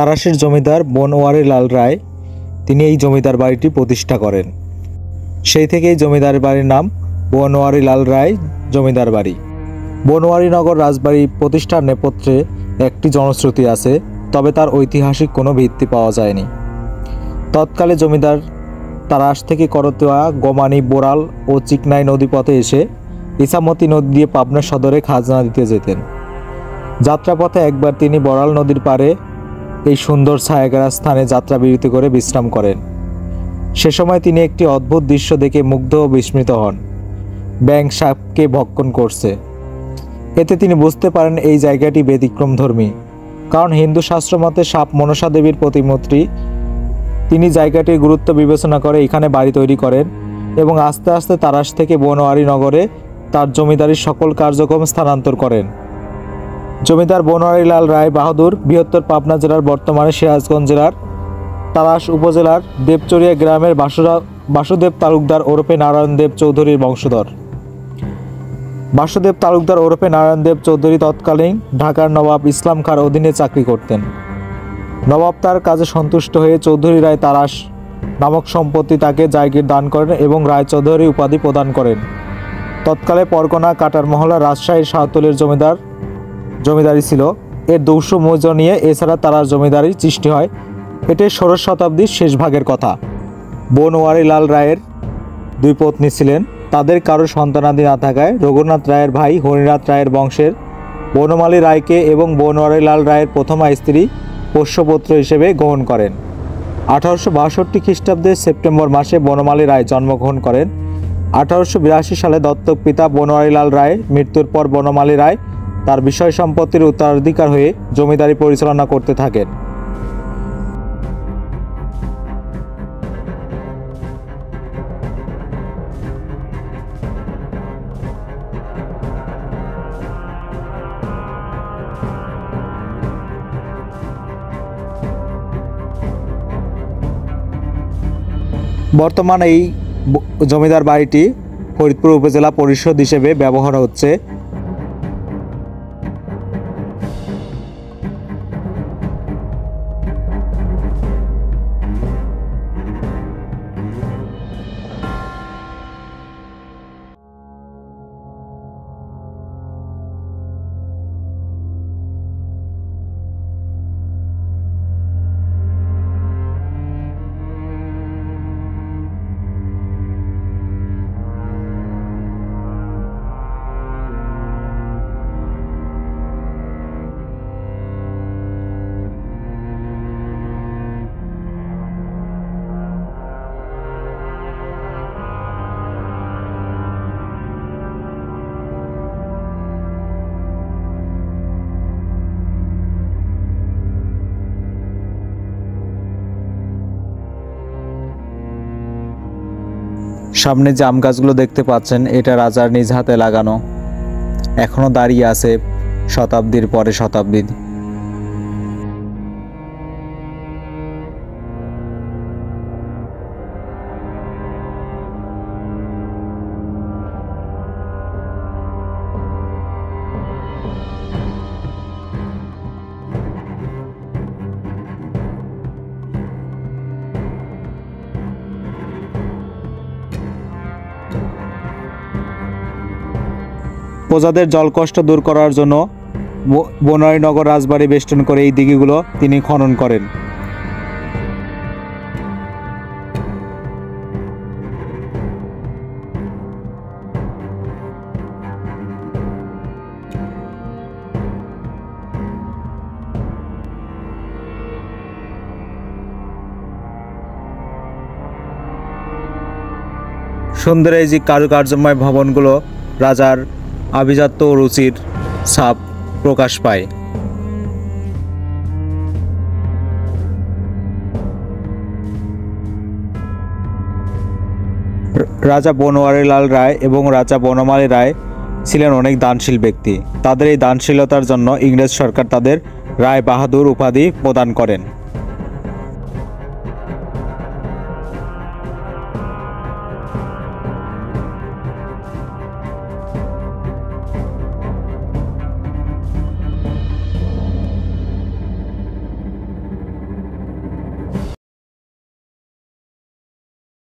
তারাশের জমিদার বনওয়ারি লাল রায় তিনি এই জমিদার বাড়িটি প্রতিষ্ঠা করেন। সেই থেকেই জমিদার বাড়ির নাম বনওয়ারি লাল রায় জমিদার বাড়ি। বনওয়ারিনগর রাজবাড়ি প্রতিষ্ঠার নেপথ্যে একটি জনশ্রুতি আছে, তবে তার ঐতিহাসিক কোনো ভিত্তি পাওয়া যায়নি। তৎকালে জমিদার তারাশ থেকে করতোয়া, গোমানি, বোরাল ও চিকনাই নদীপথে এসে ইছামতি নদী দিয়ে পাবনা সদরে খাজনা দিতে যেতেন। যাত্রাপথে একবার তিনি বড়াল নদীর পাড়ে এই সুন্দর ছায়াঘেরা স্থানে যাত্রা বিরতি করে বিশ্রাম করেন। সে সময় তিনি একটি অদ্ভুত দৃশ্য দেখে মুগ্ধ ও বিস্মিত হন। ব্যাঙ সাপকে ভক্ষণ করছে। এতে তিনি বুঝতে পারেন এই জায়গাটি ব্যতিক্রমধর্মী, কারণ হিন্দু শাস্ত্র মতে সাপ মনসা দেবীর প্রতিমূর্তি। তিনি জায়গাটির গুরুত্ব বিবেচনা করে এখানে বাড়ি তৈরি করেন এবং আস্তে আস্তে তারাশ থেকে বনওয়ারি নগরে তার জমিদারির সকল কার্যক্রম স্থানান্তর করেন। জমিদার বনওয়ারি লাল রায় বাহাদুর বৃহত্তর পাবনা জেলার বর্তমানে সিরাজগঞ্জ জেলার তারাশ উপজেলার দেবচরিয়া গ্রামের বাসুদেব তালুকদার ওরফে নারায়ণ দেব চৌধুরীর বংশধর। বাসুদেব তালুকদার ওরফে নারায়ণ দেব চৌধুরী তৎকালীন ঢাকার নবাব ইসলাম খাঁর অধীনে চাকরি করতেন। নবাব তার কাজে সন্তুষ্ট হয়ে চৌধুরী রায় তারাশ নামক সম্পত্তি তাকে জায়গির দান করেন এবং রায় চৌধুরী উপাধি প্রদান করেন। তৎকালে পরগনা কাটার মহল্লা রাজশাহীর শাহতলীর জমিদারি ছিল। এর 200 মৌজা নিয়ে এছাড়া তারাশ জমিদারি সৃষ্টি হয়। এটি 16 শতাব্দীর শেষ ভাগের কথা। বনওয়ারি লাল রায়ের 2 পত্নী ছিলেন। তাদের কারো সন্তানাদি না থাকায় রঘুনাথ রায়ের ভাই হরিনাথ রায়ের বংশের বনমালী রায়কে এবং বনওয়ারি লাল রায়ের প্রথমা স্ত্রী পোষ্যপুত্র হিসেবে গ্রহণ করেন। 1862 খ্রিস্টাব্দের সেপ্টেম্বর মাসে বনমালী রায় জন্মগ্রহণ করেন। 1882 সালে দত্তক পিতা বনওয়ারি লাল রায়ের মৃত্যুর পর বনমালী রায় তার বিষয় সম্পত্তির উত্তরাধিকার হয়ে জমিদারি পরিচালনা করতে থাকেন। বর্তমানে এই জমিদার বাড়িটি ফরিদপুর উপজেলা পরিষদ হিসেবে ব্যবহার হচ্ছে। সামনে যে আম গাছগুলো দেখতে পাচ্ছেন এটা রাজার নিজ হাতে লাগানো, এখনো দাঁড়িয়ে আছে শতাব্দীর পরে শতাব্দী। প্রজাদের জলকষ্ট দূর করার জন্য বনওয়ারিনগর রাজবাড়ি বেষ্টন করে এই দিঘিগুলো তিনি খনন করেন। সুন্দর এই যে কারুকার্যময় ভবনগুলো রাজার আভিজাত্য ও রুচির ছাপ প্রকাশ পায়। রাজা বনওয়ারি লাল রায় এবং রাজা বনমালী রায় ছিলেন অনেক দানশীল ব্যক্তি। তাদের এই দানশীলতার জন্য ইংরেজ সরকার তাদের রায় বাহাদুর উপাধি প্রদান করেন।